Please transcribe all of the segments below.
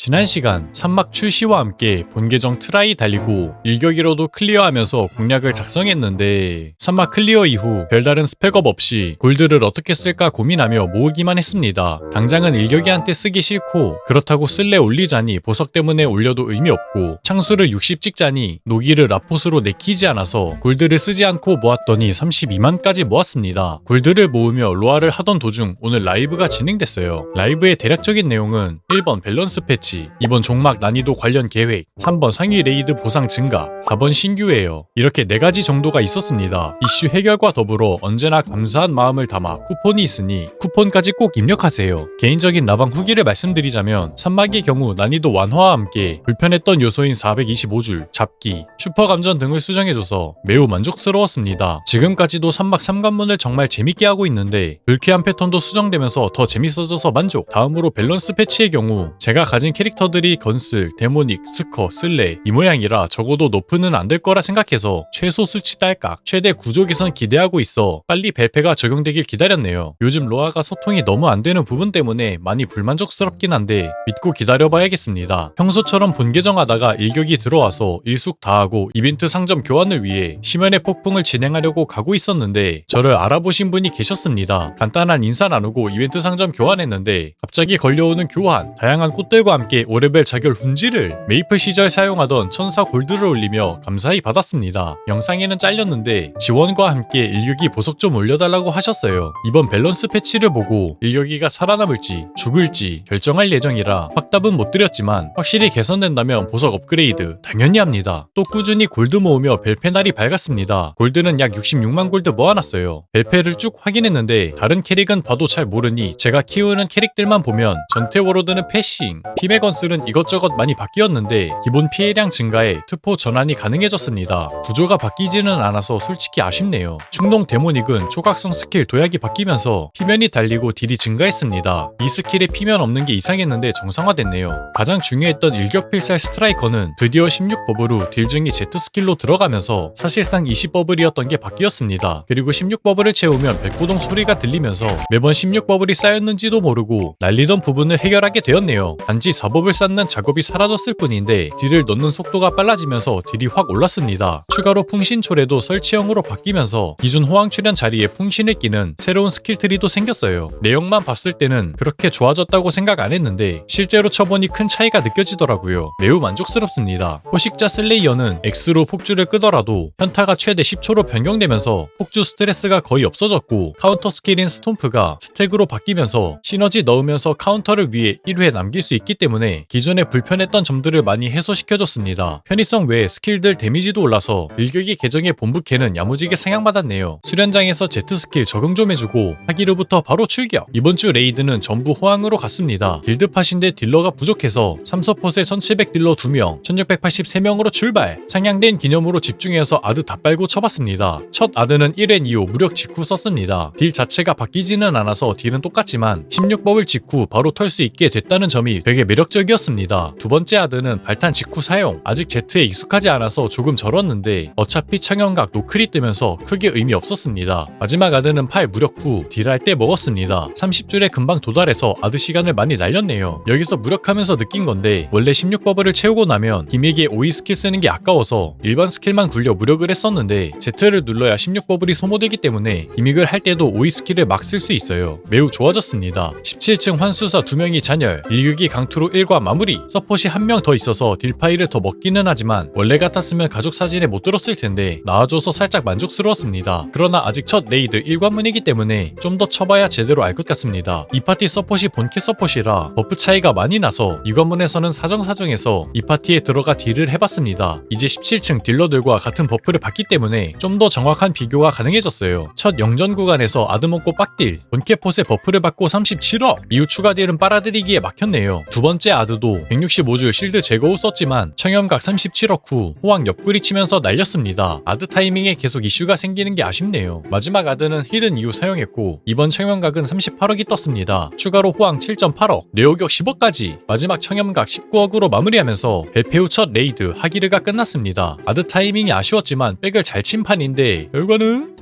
지난 시간 산막 출시와 함께 본 계정 트라이 달리고 일격이로도 클리어하면서 공략을 작성했는데 산막 클리어 이후 별다른 스펙업 없이 골드를 어떻게 쓸까 고민하며 모으기만 했습니다. 당장은 일격이한테 쓰기 싫고 그렇다고 쓸래 올리자니 보석 때문에 올려도 의미 없고 창수를 60 찍자니 노기를 라포스로 내키지 않아서 골드를 쓰지 않고 모았더니 32만까지 모았습니다. 골드를 모으며 로아를 하던 도중 오늘 라이브가 진행됐어요. 라이브의 대략적인 내용은 1번 밸런스 패치, 2번 종막 난이도 관련 계획, 3번 상위 레이드 보상 증가, 4번 신규예요. 이렇게 4가지 정도가 있었습니다. 이슈 해결과 더불어 언제나 감사한 마음을 담아 쿠폰이 있으니 쿠폰까지 꼭 입력하세요. 개인적인 라방 후기를 말씀드리자면 산막의 경우 난이도 완화와 함께 불편했던 요소인 425줄, 잡기, 슈퍼 감전 등을 수정해줘서 매우 만족스러웠습니다. 지금까지도 산막 3관문을 정말 재밌게 하고 있는데 불쾌한 패턴도 수정되면서 더 재밌어져서 만족. 다음으로 밸런스 패치의 경우 제가 가진 캐릭터들이 건슬, 데모닉, 스커, 쓸레 이 모양이라 적어도 높은은 안 될 거라 생각해서 최소 수치 딸깍, 최대 구조 개선 기대하고 있어 빨리 벨페가 적용되길 기다렸네요. 요즘 로아가 소통이 너무 안 되는 부분 때문에 많이 불만족스럽긴 한데 믿고 기다려봐야겠습니다. 평소처럼 본 계정하다가 일격이 들어와서 일숙 다 하고 이벤트 상점 교환을 위해 심연의 폭풍을 진행하려고 가고 있었는데 저를 알아보신 분이 계셨습니다. 간단한 인사 나누고 이벤트 상점 교환했는데 갑자기 걸려오는 교환, 다양한 꽃들과 함께 5레벨 자결 훈지를 메이플 시절 사용하던 천사 골드를 올리며 감사히 받았습니다. 영상에는 잘렸는데 지원과 함께 일격이 보석 좀 올려달라고 하셨어요. 이번 밸런스 패치를 보고 일격이가 살아남을지 죽을지 결정할 예정이라 확답은 못 드렸지만 확실히 개선된다면 보석 업그레이드 당연히 합니다. 또 꾸준히 골드 모으며 벨페 날이 밝았습니다. 골드는 약 66만 골드 모아놨어요. 벨페를 쭉 확인했는데 다른 캐릭은 봐도 잘 모르니 제가 키우는 캐릭들만 보면 전태 워로드는 패싱, 피메건슬은 이것저것 많이 바뀌었는데 기본 피해량 증가에 투포 전환이 가능해졌습니다. 구조가 바뀌지는 않아서 솔직히 아쉽네요. 충동 데모닉은 초각성 스킬 도약이 바뀌면서 피면이 달리고 딜이 증가했습니다. 이 스킬에 피면 없는 게 이상했는데 정상화됐네요. 가장 중요했던 일격필살 스트라이커는 드디어 16버블로 딜 증이 Z 스킬로 들어가면서 사실상 20버블이었던 게 바뀌었습니다. 그리고 16버블을 채우면 백고동 소리가 들리면서 매번 16버블이 쌓였는지도 모르고 날리던 부분을 해결하게 되었네요. 단지 4법을 쌓는 작업이 사라졌을 뿐인데 딜을 넣는 속도가 빨라지면서 딜이 확 올랐습니다. 추가로 풍신초래도 설치형으로 바뀌면서 기존 호황 출현 자리에 풍신을 끼는 새로운 스킬트리도 생겼어요. 내용만 봤을 때는 그렇게 좋아졌다고 생각 안 했는데 실제로 쳐보니 큰 차이가 느껴지더라고요. 매우 만족스럽습니다. 포식자 슬레이어는 X로 폭주를 끄더라도 현타가 최대 10초로 변경되면서 폭주 스트레스가 거의 없어졌고 카운터 스킬인 스톰프가 스택으로 바뀌면서 시너지 넣으면서 카운터를 위해 1회 남길 수 있기 때문에 기존에 불편했던 점들을 많이 해소시켜줬습니다. 편의성 외에 스킬들 데미지도 올라서 일격이 계정의 본부캐는 야무지게 생각받았네요. 수련장에서 Z 스킬 적응 좀 해주고 하기로부터 바로 출격. 이번 주 레이드는 전부 호황으로 갔습니다. 길드팟인데 딜러가 부족해서 3서폿에 1700 딜러 2명, 1683명으로 출발. 상향된 기념으로 집중해서 아드 다 빨고 쳐봤습니다. 첫 아드는 1회 이후 무력 직후 썼습니다. 딜 자체가 바뀌지는 않아서 딜은 똑같지만 16법을 직후 바로 털 수 있게 됐다는 점이 되게 매력적이었습니다. 두 번째 아드는 발탄 직후 사용. 아직 Z에 익숙하지 않아서 조금 절었는데 어차피 청연각 노클이 뜨면서 크게 의미 없었습니다. 마지막 아드는 8 무력 후 딜할 때 먹었습니다. 30줄에 금방 도달해서 아드 시간을 많이 날렸네요. 여기서 무력하면서 느낀 건데 원래 16버블을 채우고 나면 기믹에 5위 스킬 쓰는 게 아까워서 일반 스킬만 굴려 무력을 했었는데 Z를 눌러야 16버블이 소모되기 때문에 기믹을 할 때도 5위 스킬을 막 쓸 수 있어요. 매우 좋아졌습니다. 17층 환수사 2명이 잔열, 일격이 강투로 1과 마무리. 서폿이 1명 더 있어서 딜파이를 더 먹기는 하지만 원래 같았으면 가족 사진에 못 들었을 텐데 나와줘서 살짝 만족스러웠습니다. 그러나 아직 첫 레이드 1관문이기 때문에 좀 더 쳐봐야 제대로 알 것 같습니다. 이 파티 서폿이 본캐 서폿이라 버프 차이가 많이 나서 2관문에서는 사정사정해서 이 파티에 들어가 딜을 해봤습니다. 이제 17층 딜러들과 같은 버프를 받기 때문에 좀 더 정확한 비교가 가능해졌어요. 첫 영전 구간에서 아드 먹고 빡딜, 본캐 폿에 버프를 받고 37억, 이후 추가 딜은 빨아들이기에 막혔네요. 두 번째 아드도 165줄 실드 제거 후 썼지만 청염각 37억 후 호황 옆구리 치면서 날렸습니다. 아드 타이밍에 계속 이슈가 생기는 게 아쉽네요. 마지막 아드는 히든 이후 사용했고 이번 청염각은 38억이 떴습니다. 추가로 호황 7.8억, 뇌오격 10억까지 마지막 청염각 19억으로 마무리하면서 벨페 후 첫 레이드 하기르가 끝났습니다. 아드 타이밍이 아쉬웠지만 백을 잘 친 판인데 결과는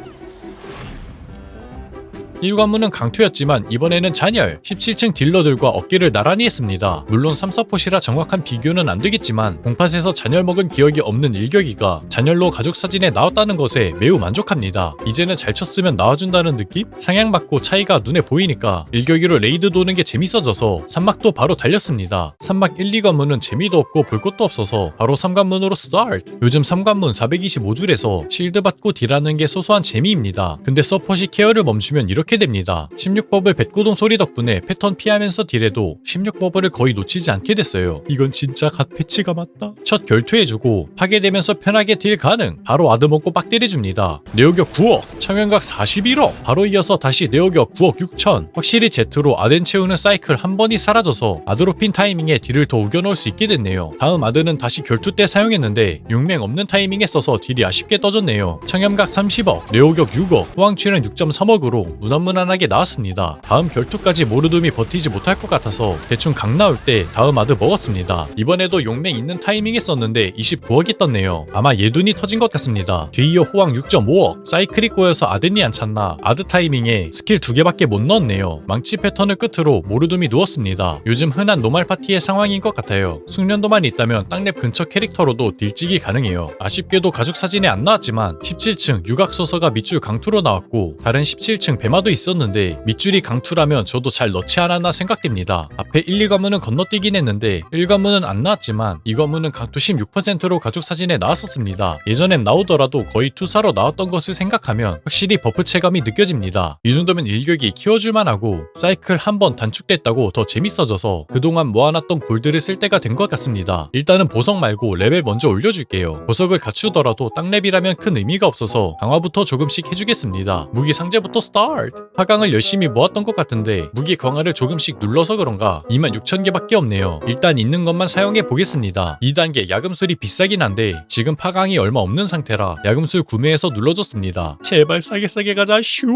1관문은 강투였지만 이번에는 잔열, 17층 딜러들과 어깨를 나란히 했습니다. 물론 3서폿이라 정확한 비교는 안 되겠지만 공팟에서 잔열 먹은 기억이 없는 일격이가 잔열로 가족 사진에 나왔다는 것에 매우 만족합니다. 이제는 잘 쳤으면 나와준다는 느낌? 상향받고 차이가 눈에 보이니까 일격이로 레이드 도는 게 재밌어져서 3막도 바로 달렸습니다. 3막 1, 2관문은 재미도 없고 볼 것도 없어서 바로 3관문으로 스타트. 요즘 3관문 425줄에서 실드 받고 딜하는 게 소소한 재미입니다. 근데 서폿이 케어를 멈추면 이렇게 됩니다. 16버블 백구동 소리 덕분에 패턴 피하면서 딜해도 16버블을 거의 놓치지 않게 됐어요. 이건 진짜 갓 패치가 맞다. 첫 결투해주고 파괴되면서 편하게 딜 가능. 바로 아드 먹고 빡 때려줍니다. 네오격 9억, 청연각 41억. 바로 이어서 다시 네오격 9억 6천. 확실히 제트로 아덴 채우는 사이클 한 번이 사라져서 아드로 핀 타이밍에 딜을 더 우겨넣을 수 있게 됐네요. 다음 아드는 다시 결투 때 사용했는데 6맹 없는 타이밍에 써서 딜이 아쉽게 떠졌네요. 청염각 30억, 네오격 6억, 호황출연 6.3억으로 무난무난하게 나왔습니다. 다음 결투까지 모르둠이 버티지 못할 것 같아서 대충 강 나올 때 다음 아드 먹었습니다. 이번에도 용맹 있는 타이밍에 썼는데 29억이 떴네요. 아마 예둔이 터진 것 같습니다. 뒤이어 호황 6.5억, 사이클이 꼬여서 아덴이 안 찼나 아드 타이밍에 스킬 2개밖에 못 넣었네요. 망치 패턴을 끝으로 모르둠이 누웠습니다. 요즘 흔한 노말 파티의 상황인 것 같아요. 숙련도만 있다면 땅랩 근처 캐릭터로도 딜찍이 가능해요. 아쉽게도 가족 사진에 안 나왔지만 17층 유각소서가 밑줄 강투로 나왔고 다른 17층 배마도 있었는데 밑줄이 강투라면 저도 잘 넣지 않았나 생각됩니다. 앞에 1, 2관문은 건너뛰긴 했는데 1관문은 안 나왔지만 2관문은 강투 16%로 가족 사진에 나왔었습니다. 예전엔 나오더라도 거의 투사로 나왔던 것을 생각하면 확실히 버프 체감이 느껴집니다. 이 정도면 일격이 키워줄만 하고 사이클 한 번 단축됐다고 더 재밌어져서 그동안 모아놨던 골드를 쓸 때가 된 것 같습니다. 일단은 보석 말고 레벨 먼저 올려줄게요. 보석을 갖추더라도 땅랩이라면 큰 의미가 없어서 강화부터 조금씩 해주겠습니다. 무기 상자부터 스타트! 화강을 열심히 모았던 것 같은데 무기 강화를 조금씩 눌러서 그런가 26,000개밖에 없네요. 일단 있는 것만 사용해 보겠습니다. 2단계 야금술이 비싸긴 한데 지금 파강이 얼마 없는 상태라 야금술 구매해서 눌러줬습니다. 제발 싸게 가자 슈!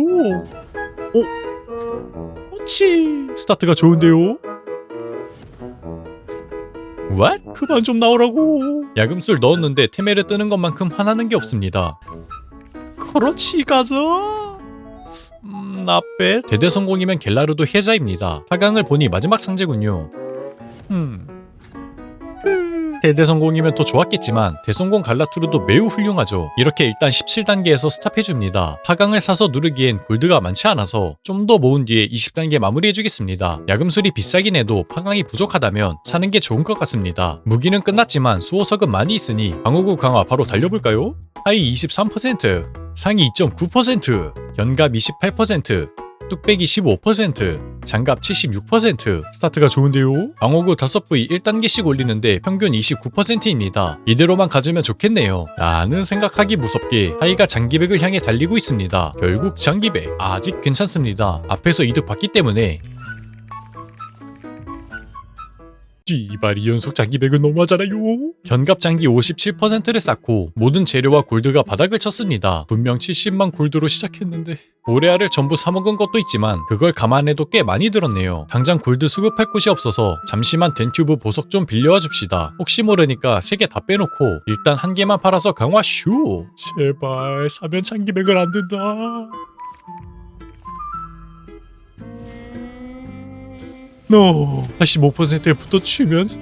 오! 치! 스타트가 좋은데요? What? 그만 좀 나오라고. 야금술 넣었는데 테메르 뜨는 것만큼 화나는 게 없습니다. 그렇지 가자. 나빼. 대대 성공이면 겔라르도 해자입니다. 4강을 보니 마지막 상제군요. 대대 성공이면 더 좋았겠지만 대성공 갈라투르도 매우 훌륭하죠. 이렇게 일단 17단계에서 스탑해줍니다. 4강을 사서 누르기엔 골드가 많지 않아서 좀 더 모은 뒤에 20단계 마무리해주겠습니다. 야금술이 비싸긴 해도 4강이 부족하다면 사는 게 좋은 것 같습니다. 무기는 끝났지만 수호석은 많이 있으니 방어구 강화 바로 달려볼까요? 하이 23%, 상위 2.9%, 견갑 28%, 뚝배기 15%, 장갑 76%. 스타트가 좋은데요? 방어구 5부위 1단계씩 올리는데 평균 29%입니다. 이대로만 가주면 좋겠네요. 라는 생각하기 무섭게 하이가 장기백을 향해 달리고 있습니다. 결국 장기백 아직 괜찮습니다. 앞에서 이득 봤기 때문에. 이발 2연속 장기백은 너무하잖아요. 견갑 장기 57%를 쌓고 모든 재료와 골드가 바닥을 쳤습니다. 분명 70만 골드로 시작했는데 오레아를 전부 사먹은 것도 있지만 그걸 감안해도 꽤 많이 들었네요. 당장 골드 수급할 곳이 없어서 잠시만 덴튜브 보석 좀 빌려와 줍시다. 혹시 모르니까 3개 다 빼놓고 일단 1개만 팔아서 강화 슈. 제발 사면 장기백을 안 된다. No. 85%를 붙어치면서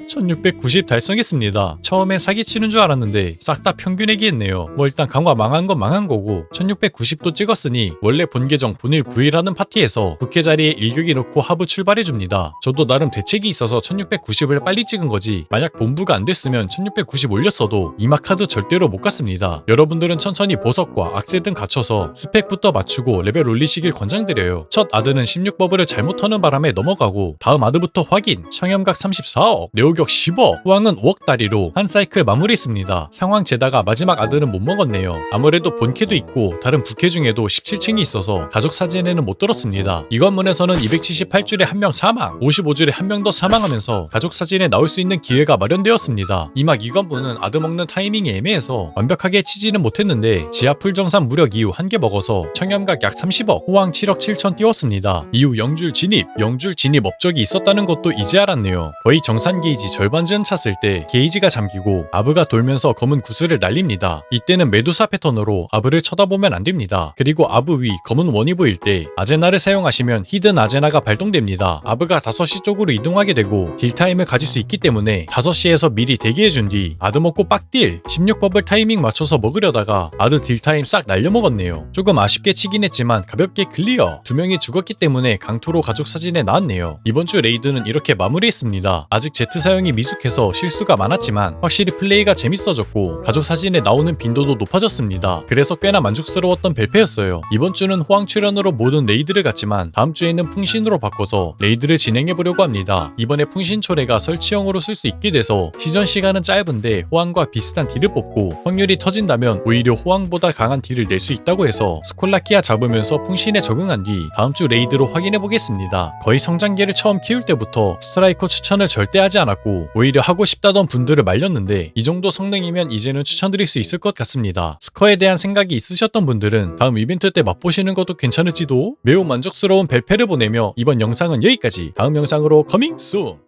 1690 달성했습니다. 처음엔 사기치는 줄 알았는데 싹 다 평균액이했네요. 뭐 일단 강화 망한 건 망한 거고 1690도 찍었으니 원래 본 계정 본일 9일하는 파티에서 국회 자리에 일격이 놓고 하부 출발해줍니다. 저도 나름 대책이 있어서 1690을 빨리 찍은 거지 만약 본부가 안 됐으면 1690 올렸어도 이마카드 절대로 못 갔습니다. 여러분들은 천천히 보석과 악세 등 갖춰서 스펙부터 맞추고 레벨 올리시길 권장드려요. 첫 아드는 16버블을 잘못 터는 바람에 넘어가고 다음 아드부터 확인. 청염각 34억, 네오격 10억, 호황은 5억 다리로 한 사이클 마무리했습니다. 상황 재다가 마지막 아드는 못 먹었네요. 아무래도 본캐도 있고 다른 부캐 중에도 17층이 있어서 가족 사진에는 못 들었습니다. 이 관문에서는 278줄에 한 명 사망, 55줄에 한 명 더 사망하면서 가족 사진에 나올 수 있는 기회가 마련되었습니다. 이막 이 관문은 아드 먹는 타이밍이 애매해서 완벽하게 치지는 못했는데 지하 풀정산 무력 이후 한 개 먹어서 청염각 약 30억, 호황 7억 7천 띄웠습니다. 이후 영줄 진입 진입 업적이 있었다는 것도 이제 알았네요. 거의 정산 게이지 절반쯤 찼을 때 게이지가 잠기고 아브가 돌면서 검은 구슬을 날립니다. 이때는 메두사 패턴으로 아브를 쳐다보면 안됩니다. 그리고 아브 위 검은 원이 보일 때 아제나를 사용하시면 히든 아제나가 발동됩니다. 아브가 5시 쪽으로 이동하게 되고 딜타임을 가질 수 있기 때문에 5시에서 미리 대기해준 뒤 아드 먹고 빡딜 16법을 타이밍 맞춰서 먹으려다가 아드 딜타임 싹 날려먹었네요. 조금 아쉽게 치긴 했지만 가볍게 클리어. 2명이 죽었기 때문에 강토로 가족 사진에 나왔네요. 이번 주 레이드는 이렇게 마무리했습니다. 아직 Z 사용이 미숙해서 실수가 많았지만 확실히 플레이가 재밌어졌고 가족 사진에 나오는 빈도도 높아졌습니다. 그래서 꽤나 만족스러웠던 벨페였어요. 이번 주는 호황 출연으로 모든 레이드를 갔지만 다음 주에는 풍신으로 바꿔서 레이드를 진행해보려고 합니다. 이번에 풍신 초래가 설치형으로 쓸 수 있게 돼서 시전 시간은 짧은데 호황과 비슷한 딜을 뽑고 확률이 터진다면 오히려 호황보다 강한 딜을 낼 수 있다고 해서 스콜라키아 잡으면서 풍신에 적응한 뒤 다음 주 레이드로 확인해보겠습니다. 거의 성장기를 처음 키울 때부터 스트라이커 추천을 절대 하지 않았고 오히려 하고 싶다던 분들을 말렸는데 이 정도 성능이면 이제는 추천드릴 수 있을 것 같습니다. 스커에 대한 생각이 있으셨던 분들은 다음 이벤트 때 맛보시는 것도 괜찮을지도. 매우 만족스러운 벨페를 보내며 이번 영상은 여기까지. 다음 영상으로 커밍 순!